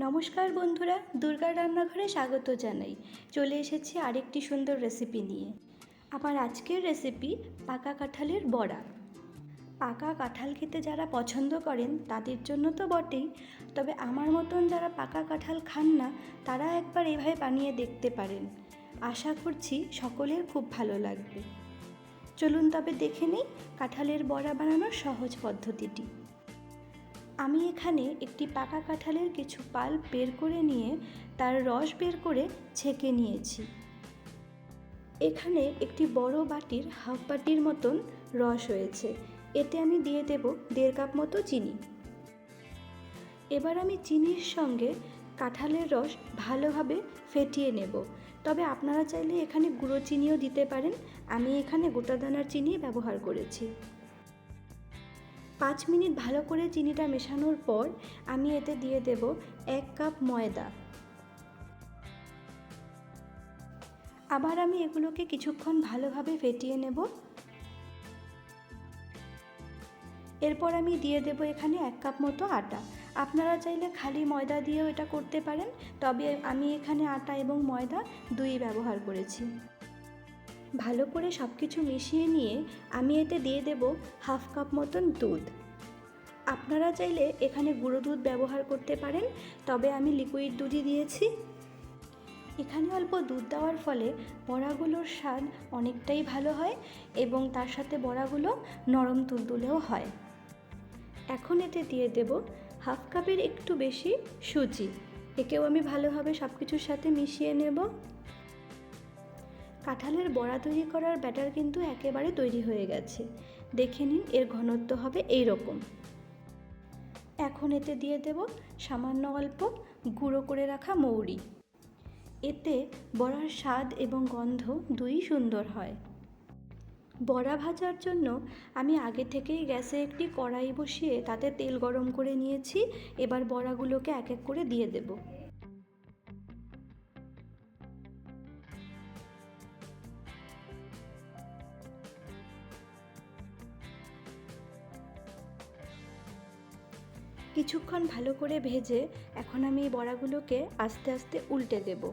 নমস্কার বন্ধুরা, দুর্গার রান্নাঘরে স্বাগত জানাই। চলে এসেছি আরেকটি সুন্দর রেসিপি নিয়ে। আমার আজকের রেসিপি পাকা কাঁঠালের বড়া। পাকা কাঁঠাল খেতে যারা পছন্দ করেন তাদের জন্য তো বটেই, তবে আমার মতন যারা পাকা কাঁঠাল খান না তারা একবার এভাবে বানিয়ে দেখতে পারেন। আশা করছি সকলের খুব ভালো লাগবে। চলুন তবে দেখে নিই কাঁঠালের বড়া বানানোর সহজ পদ্ধতিটি। আমি এখানে একটি পাকা কাঁঠালের কিছু পাল্প বের করে নিয়ে তার রস বের করে ছেঁকে নিয়েছি। এখানে একটি বড় বাটির হাফ বাটির মতন রস হয়েছে। এতে আমি দিয়ে দেব 1.5 কাপ মতো চিনি। এবার আমি চিনির সঙ্গে কাঁঠালের রস ভালোভাবে ফেটিয়ে নেব। তবে আপনারা চাইলে এখানে গুঁড়ো চিনিও দিতে পারেন। আমি এখানে গোটা দানার চিনি ব্যবহার করেছি। 5 মিনিট ভালো করে চিনিটা মেশানোর পর আমি এতে দিয়ে দেব 1 কাপ ময়দা। আবার আমি এগুলোকে কিছুক্ষণ ভালোভাবে ফেটিয়ে নেব। এরপর আমি দিয়ে দেব এখানে 1 কাপ মতো আটা। আপনারা চাইলে খালি ময়দা দিয়েও এটা করতে পারেন, তবে আমি এখানে আটা এবং ময়দা দুই ব্যবহার করেছি। ভালো করে সব কিছু মিশিয়ে নিয়ে আমি এতে দিয়ে দেব হাফ কাপ মতন দুধ। আপনারা চাইলে এখানে গুঁড়ো দুধ ব্যবহার করতে পারেন, তবে আমি লিকুইড দুধই দিয়েছি। এখানে অল্প দুধ দেওয়ার ফলে বড়াগুলোর স্বাদ অনেকটাই ভালো হয় এবং তার সাথে বড়াগুলো নরম তুলতুলেও হয়। এখন এতে দিয়ে দেব হাফ কাপের একটু বেশি সুজি। একেও আমি ভালোভাবে সব কিছুর সাথে মিশিয়ে নেব। কাঁঠালের বড়া তৈরি করার ব্যাটার কিন্তু একেবারে তৈরি হয়ে গেছে। দেখে নিন, এর ঘনত্ব হবে এই রকম। এখন এতে দিয়ে দেব সামান্য অল্প গুঁড়ো করে রাখা মৌরি। এতে বড়ার স্বাদ এবং গন্ধ দুই সুন্দর হয়। বড়া ভাজার জন্য আমি আগে থেকেই গ্যাসে একটি কড়াই বসিয়ে তাতে তেল গরম করে নিয়েছি। এবার বড়াগুলোকে এক এক করে দিয়ে দেব। কিছুক্ষণ ভালো করে ভেজে এখন আমি এই বড়াগুলোকে আস্তে আস্তে উল্টে দেব।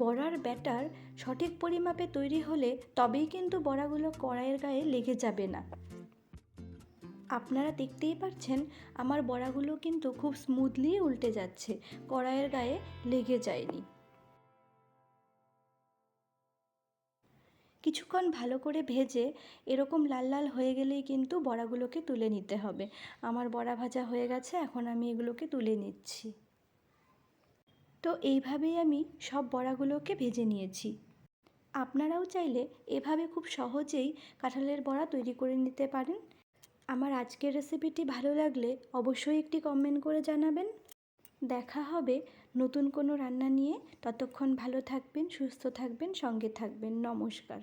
বড়ার ব্যাটার সঠিক পরিমাপে তৈরি হলে তবেই কিন্তু বড়াগুলো কড়াইয়ের গায়ে লেগে যাবে না। আপনারা দেখতেই পাচ্ছেন আমার বড়াগুলো কিন্তু খুব স্মুথলি উল্টে যাচ্ছে, কড়াইয়ের গায়ে লেগে যায়নি। কিছুক্ষণ ভালো করে ভেজে এরকম লাল লাল হয়ে গেলেই কিন্তু বড়াগুলোকে তুলে নিতে হবে। আমার বড়া ভাজা হয়ে গেছে, এখন আমি এগুলোকে তুলে নিচ্ছি। তো এইভাবেই আমি সব বড়াগুলোকে ভেজে নিয়েছি। আপনারাও চাইলে এভাবে খুব সহজেই কাঁঠালের বড়া তৈরি করে নিতে পারেন। আমার আজকের রেসিপিটি ভালো লাগলে অবশ্যই একটি কমেন্ট করে জানাবেন। দেখা হবে নতুন কোনো রান্না নিয়ে। ততক্ষণ ভালো থাকবেন, সুস্থ থাকবেন, সঙ্গে থাকবেন। নমস্কার।